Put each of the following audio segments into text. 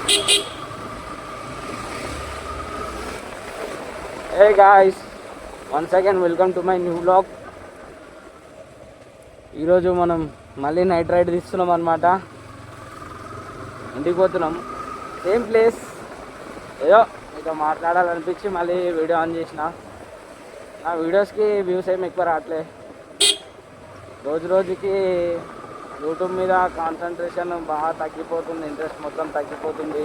Hey guys, once again welcome to my new vlog. ఈరోజు మనం మళ్ళీ నైట్ రైడ్ తీస్తున్నాం అన్నమాట. ఇంటికి పోతున్నాం, సేమ్ ప్లేస్. ఏదో మీతో మాట్లాడాలనిపించి మళ్ళీ వీడియో ఆన్ చేసిన. నా వీడియోస్కి వ్యూస్ ఏమి ఎక్కువ రావట్లే. రోజు రోజుకి యూట్యూబ్ మీద కాన్సన్ట్రేషన్ బాగా తగ్గిపోతుంది, ఇంట్రెస్ట్ మొత్తం తగ్గిపోతుంది.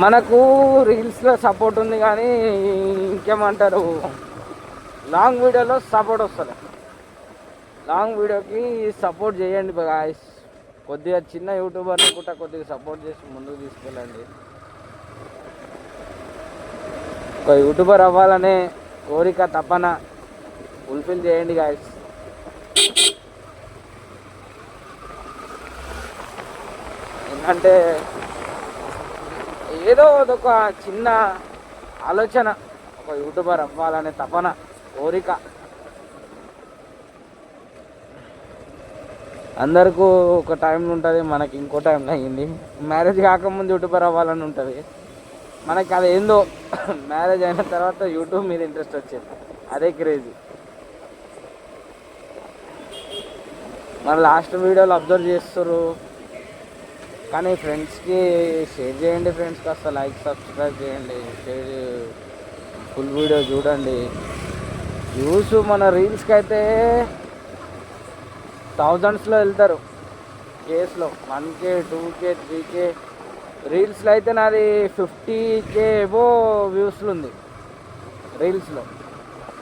మనకు రీల్స్లో సపోర్ట్ ఉంది కానీ ఇంకేమంటారు, లాంగ్ వీడియోలో సపోర్ట్ వస్తుంది. లాంగ్ వీడియోకి సపోర్ట్ చేయండి గాయ్స్. కొద్దిగా చిన్న యూట్యూబర్ని కూడా కొద్దిగా సపోర్ట్ చేసి ముందుకు తీసుకెళ్ళండి. ఒక యూట్యూబర్ అవ్వాలనే కోరిక తపన ఫుల్ఫిల్ చేయండి గాయ్స్. ఎందుకంటే ఏదో ఒక చిన్న ఆలోచన, ఒక యూట్యూబర్ అవ్వాలనే తపన కోరిక. అందరికీ ఒక టైం ఉంటుంది, మనకి ఇంకో టైంలో అయ్యింది. మ్యారేజ్ కాకముందు యూట్యూబర్ అవ్వాలని ఉంటుంది మనకి. అది ఏందో మ్యారేజ్ అయిన తర్వాత యూట్యూబ్ మీద ఇంట్రెస్ట్ వచ్చేది, అదే క్రేజీ. మన లాస్ట్ వీడియోలో అబ్జర్వ్ చేస్తారు కానీ ఫ్రెండ్స్కి షేర్ చేయండి. ఫ్రెండ్స్కి అసలు లైక్ సబ్స్క్రైబ్ చేయండి, షేర్, ఫుల్ వీడియో చూడండి. వ్యూస్ మన రీల్స్కి అయితే థౌజండ్స్లో వెళ్తారు, కేస్లో 1K 2K 3K. రీల్స్లో అయితే నాది 50K ఏవో వ్యూస్లు ఉంది రీల్స్లో.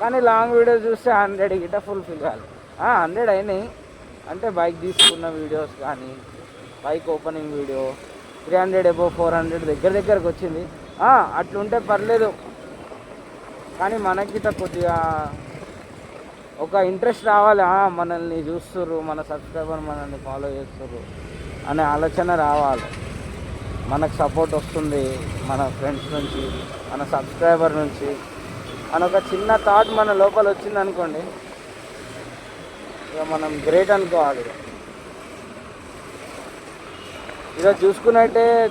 కానీ లాంగ్ వీడియో చూస్తే 100 గిట్ట ఫుల్ఫిల్ కాదు. 100 అయినాయి అంటే బైక్ తీసుకున్న వీడియోస్ కానీ, బైక్ ఓపెనింగ్ వీడియో 300 ఎబో 400 దగ్గరకు వచ్చింది. అట్లుంటే పర్లేదు, కానీ మనకి కొద్దిగా ఒక ఇంట్రెస్ట్ రావాలి. మనల్ని చూస్తుర్రు, మన సబ్స్క్రైబర్ మనల్ని ఫాలో చేస్తుర్రు అనే ఆలోచన రావాలి. మనకు సపోర్ట్ వస్తుంది మన ఫ్రెండ్స్ నుంచి, మన సబ్స్క్రైబర్ నుంచి అని ఒక చిన్న థాట్ మన లోపల వచ్చింది అనుకోండి, ఇక మనం గ్రేట్ అనుకోవాలి. ఈరోజు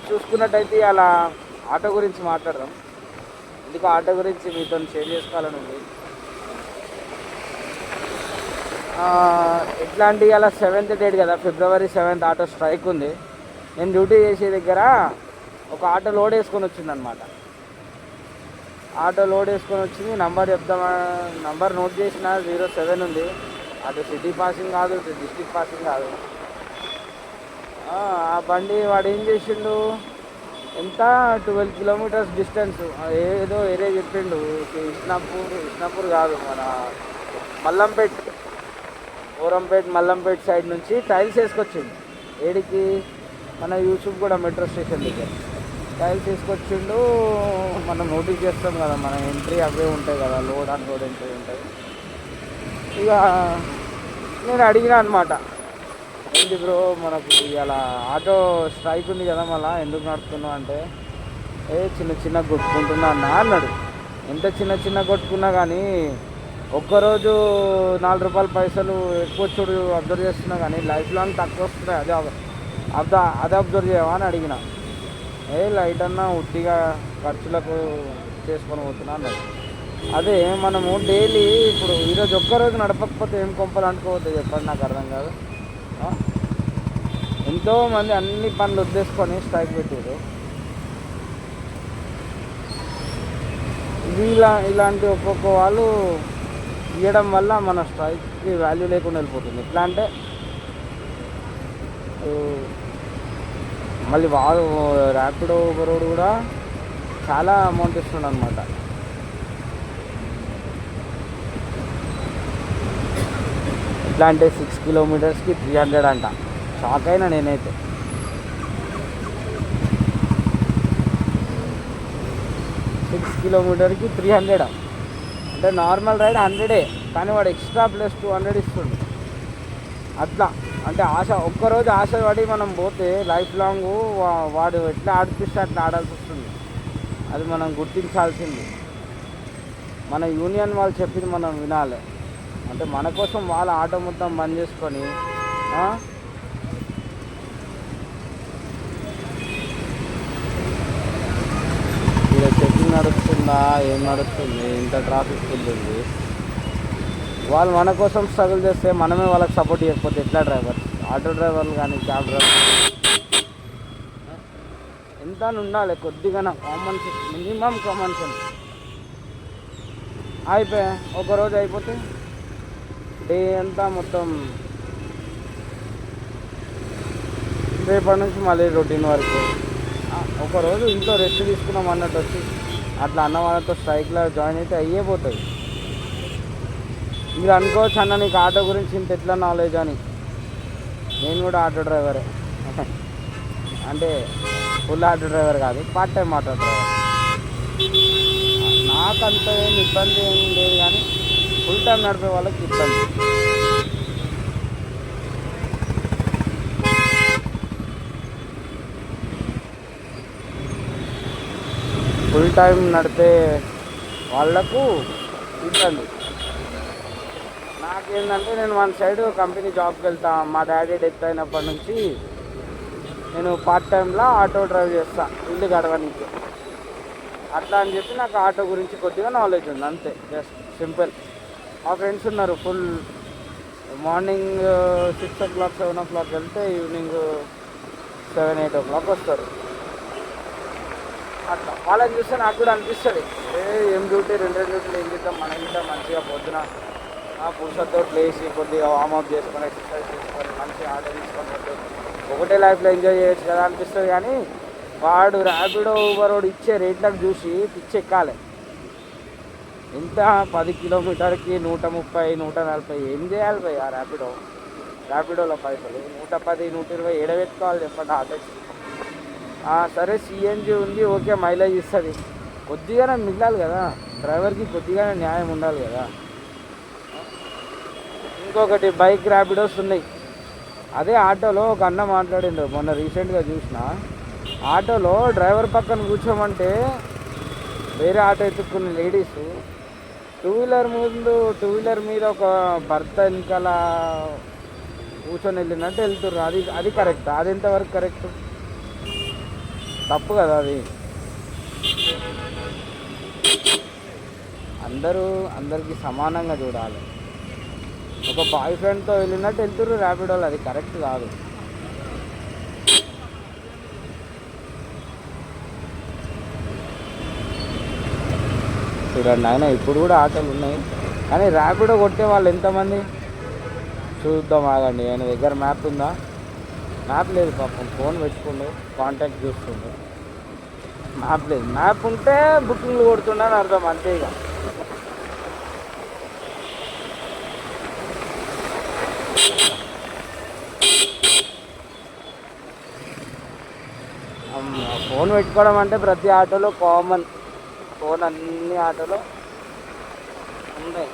చూసుకున్నట్టయితే అలా ఆటో గురించి మాట్లాడదాం. ఎందుకు ఆటో గురించి మీతో షేర్ చేసుకోవాలని ఉంది. ఎట్లాంటి అలా 7th డేట్ కదా, February 7th ఆటో స్ట్రైక్ ఉంది. నేను డ్యూటీ చేసే దగ్గర ఒక ఆటో లోడ్ వేసుకొని వచ్చిందనమాట. ఆటో లోడ్ వేసుకొని వచ్చింది. నంబర్ నోట్ చేసిన 07 ఉంది. అటు సిటీ పాసింగ్ కాదు, ఇటు డిస్ట్రిక్ట్ పాసింగ్ కాదు. ఆ బండి వాడు ఏం చేసిండు, ఎంత 12 కిలోమీటర్స్ డిస్టెన్స్ ఏదో ఏరియా చెప్పిండు. ఇస్నాపూర్ కాదు, మన మల్లంపేట్, మల్లంపేట్ సైడ్ నుంచి టైల్స్ వేసుకొచ్చిండు. ఏడికి, మన యూసుఫ్ కూడా మెట్రో స్టేషన్ దగ్గర టైల్స్ వేసుకొచ్చిండు. మనం నోటీస్ చేస్తాం కదా, మన ఎంట్రీ అవే ఉంటాయి కదా, లోడ్ అన్లోడ్ ఎంట్రీ ఉంటాయి. ఇక నేను అడిగినా అనమాట, ఏంటి బ్రో మనకు ఇలా ఆటో స్ట్రైక్ ఉంది కదా, మళ్ళీ ఎందుకు నడుపుతున్నావు అంటే, చిన్న కొట్టుకుంటున్నా అన్నాడు. ఎంత చిన్న కొట్టుకున్నా కానీ ఒక్కరోజు 4 రూపాయల పైసలు ఎక్కువ వచ్చుడు అబ్జర్వ్ చేస్తున్నా కానీ లైఫ్ లాంగ్ తక్కువ వస్తున్నాయి. అదే అబ్జర్వ్ చేయవా అని అడిగిన. లైట్ అన్నా ఉట్టిగా ఖర్చులకు చేసుకొని పోతున్నా అన్నాడు. అదే మనము డైలీ ఇప్పుడు ఈరోజు ఒక్కరోజు నడపకపోతే ఏం కొంపలు అనుకోవద్దు చెప్పండి, నాకు అర్థం కాదు. ఎంతోమంది అన్ని పనులు వదిలేసుకొని స్ట్రైక్ పెట్టారు. ఇలాంటి ఒక్కొక్క వాళ్ళు ఇవ్వడం వల్ల మన స్ట్రైక్కి వాల్యూ లేకుండా వెళ్ళిపోతుంది. ఎట్లా అంటే మళ్ళీ వాడు ర్యాపిడో ఊబరోడు కూడా చాలా అమౌంట్ ఇస్తున్నాడు అనమాట. ఎట్లా అంటే 6 కిలోమీటర్స్కి 300 అంట. షాక్ అయినా నేనైతే. 6 కిలోమీటర్కి 300 అంటే నార్మల్ రైడ్ 100, కానీ వాడు ఎక్స్ట్రా ప్లస్ 200 ఇస్తుండు. అట్లా అంటే ఒక్కరోజు ఆశపడి మనం పోతే లైఫ్ లాంగ్ వాడు ఎట్లా ఆడిపిస్తే అట్లా ఆడాల్సి వస్తుంది. అది మనం గుర్తించాల్సింది. మన యూనియన్ వాళ్ళు చెప్పింది మనం వినాలి. అంటే మన కోసం వాళ్ళ ఆటో మొత్తం బంద్ చేసుకొని నడవకుండా ఏం నడుస్తుంది, ఇంత ట్రాఫిక్ ఉంది. వాళ్ళు మన కోసం స్ట్రగుల్ చేస్తే మనమే వాళ్ళకి సపోర్ట్ చేయకపోతే ఎట్లా డ్రైవర్స్, ఆటో డ్రైవర్లు కానీ క్యాబ్ డ్రైవర్ ఎంత ఉండాలి కొద్దిగా common sense, minimum common sense. అయిపోయా ఒకరోజు అయిపోతే డే అంతా మొత్తం రేపటి నుంచి మళ్ళీ రొటీన్ వరకు. ఒకరోజు ఇంట్లో రెస్ట్ తీసుకున్నాం అన్నట్టు వచ్చి అట్లా అన్న వాళ్ళతో స్ట్రైక్లో జాయిన్ అయితే అయ్యే పోతుంది. మీరు అనుకోవచ్చు అన్న నీకు ఆటో గురించి ఇంత ఎట్లా నాలెడ్జ్ అని. నేను కూడా ఆటో డ్రైవరే, అంటే ఫుల్ ఆటో డ్రైవర్ కాదు, పార్ట్ టైం ఆటో డ్రైవర్. నాకు అంత ఏం ఇబ్బంది ఏం లేదు, కానీ ఫుల్ టైం నడిపే వాళ్ళకి ఇబ్బంది. ఫుల్ టైం నడిపే వాళ్ళకు ఇబ్బంది. నాకేంటంటే నేను వన్ సైడ్ కంపెనీ జాబ్కి వెళ్తా. మా డాడీ డెత్ అయినప్పటి నుంచి నేను పార్ట్ టైంలో ఆటో డ్రైవ్ చేస్తా ఇల్లు గడవడానికి. అట్లా అని చెప్పి నాకు ఆటో గురించి కొద్దిగా నాలెడ్జ్ ఉంది, అంతే. Just simple. మా ఫ్రెండ్స్ ఉన్నారు, ఫుల్ మార్నింగ్ 6 o'clock 7 o'clock వెళ్తే ఈవినింగ్ 7 8 o'clock వస్తారు. అట్లా వాళ్ళని చూస్తే నాకు కూడా అనిపిస్తుంది, ఏం డ్యూటీ 2 డ్యూటీలు ఏం చేద్దాం, మన ఇంట్లో మంచిగా పొద్దున పురుషతో లేచి కొద్దిగా వార్మప్ చేసుకొని ఎక్సర్సైజ్ చేసుకొని మంచిగా ఆటో తీసుకొని ఒకటే లైఫ్లో ఎంజాయ్ చేయొచ్చు కదా అనిపిస్తుంది. కానీ వాడు ర్యాపిడో ఊబర్ వాడు ఇచ్చే రేట్లకు చూసి పిచ్చి ఎక్కాలి. ఇంత 10 కిలోమీటర్కి 130 140 ఏం చేయాలి పోయి ఆ ర్యాపిడోలో పైసలు 110 120 ఏడబెట్టుకోవాలి చెప్పండి ఆటోకి. సరే సిఎన్జి ఉంది, ఓకే, మైలేజ్ ఇస్తుంది, కొద్దిగానే మిగిలాలి కదా డ్రైవర్కి, కొద్దిగానే న్యాయం ఉండాలి కదా. ఇంకొకటి బైక్ ర్యాపిడోస్ ఉన్నాయి. అదే ఆటోలో ఒక అన్న మాట్లాడిండు మొన్న రీసెంట్గా చూసిన. ఆటోలో డ్రైవర్ పక్కన కూర్చోమంటే వేరే ఆటో ఎత్తుక్కున్న లేడీస్ టూ వీలర్ మీద ఒక భర్త వెనకాల కూర్చొని వెళ్ళినట్టు వెళ్తుర్రు. అది కరెక్ట్? అది ఎంతవరకు కరెక్ట్? తప్పు కదా అది. అందరికీ సమానంగా చూడాలి. ఒక బాయ్ ఫ్రెండ్తో వెళ్ళినట్టు వెళ్తుర్రు ర్యాపిడోలో, అది కరెక్ట్ కాదు. చూడండి ఆయన, ఇప్పుడు కూడా ఆటోలు ఉన్నాయి, కానీ ర్యాపిడో కొట్టే వాళ్ళు ఎంతమంది చూద్దాం ఆగండి. ఆయన దగ్గర మ్యాప్ ఉందా? మ్యాప్ లేదు పాపం, ఫోన్ పెట్టుకుండు, కాంటాక్ట్ చూస్తుండు. మ్యాప్ లేదు. మ్యాప్ ఉంటే బుకింగ్లు కొడుతుండని అర్థం, అంతే. ఇక ఫోన్ పెట్టుకోవడం అంటే ప్రతి ఆటోలో కామన్. ఫోన్ అన్ని ఆటోలో ఉన్నాయి,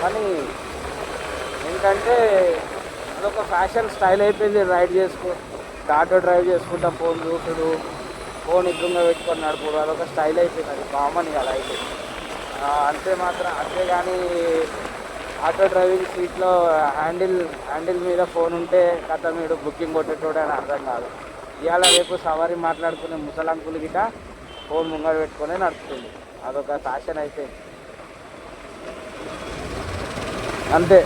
కానీ ఏంటంటే అదొక ఫ్యాషన్ స్టైల్ అయిపోయింది. ఆటో డ్రైవ్ చేసుకుంటా ఫోన్ చూసుడు, ఫోన్ ఇద్దంగా పెట్టుకొని నడుపుడు, అదొక స్టైల్ అయిపోయింది. అది కామన్ కదా అయితే. అంతేగాని ఆటో డ్రైవింగ్ సీట్లో హ్యాండిల్ మీద ఫోన్ ఉంటే కథ మీరు బుకింగ్ కొట్టేటోడు అని అర్థం కాదు. ఇవాళ రేపు సవారీ మాట్లాడుకునే ముసలంకులు గిట ఫోన్ ముంగడ పెట్టుకొని నడుపుతుంది, అదొక ఫ్యాషన్ అయిపోయింది, అంతే.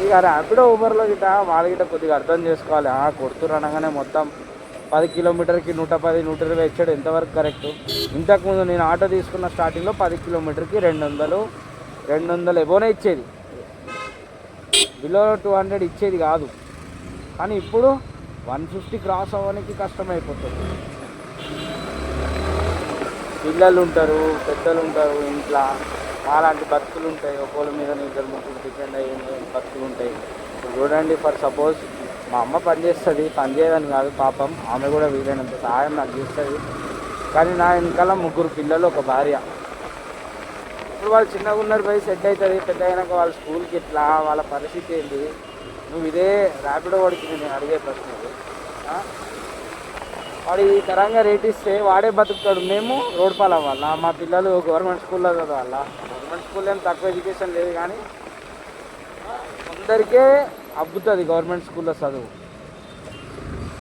ఇక ర్యాపిడో ఊబర్లో గిట వాళ్ళ గిట కొద్దిగా అర్థం చేసుకోవాలి. కొడుతురు అనగానే మొత్తం 10 కిలోమీటర్కి 110 120 ఇచ్చాడు, ఎంతవరకు కరెక్ట్? ఇంతకుముందు నేను ఆటో తీసుకున్న స్టార్టింగ్లో 10 కిలోమీటర్కి 200 ఎబోనే ఇచ్చేది, బిలో 200 ఇచ్చేది కాదు. కానీ ఇప్పుడు 150 క్రాస్ అవ్వడానికి కష్టమైపోతుంది. పిల్లలు ఉంటారు, పెద్దలు ఉంటారు, ఇంట్లో అలాంటి బతుకులు ఉంటాయి. ఒకళ్ళ మీద 2 డిపెండ్ అయ్యే బతుకులు ఉంటాయి. ఇప్పుడు చూడండి, ఫర్ సపోజ్ మా అమ్మ పనిచేస్తుంది, పని చేయదని కాదు పాపం, ఆమె కూడా వీలైనంత సహాయం నాకు చేస్తుంది. కానీ నా వెనకాల 3 పిల్లలు, ఒక భార్య. ఇప్పుడు వాళ్ళు చిన్నగా ఉన్నారు, పోయి సెట్ అవుతుంది. పెద్ద అయినాక వాళ్ళ స్కూల్కి ఎట్లా, వాళ్ళ పరిస్థితి ఏంటి? నువ్వు ఇదే ర్యాపిడో వాడికి నేను అడిగే ప్రశ్నలు. వాడు ఈ తరంగా రేట్ ఇస్తే వాడే బతుకుతాడు, మేము రోడ్ పాలు అవ్వాలా? మా పిల్లలు గవర్నమెంట్ స్కూల్లో చదవాలా? గవర్నమెంట్ స్కూల్లో ఏం తక్కువ ఎడ్యుకేషన్ లేదు, కానీ అందరికీ అబ్బుతుంది గవర్నమెంట్ స్కూల్లో చదువు.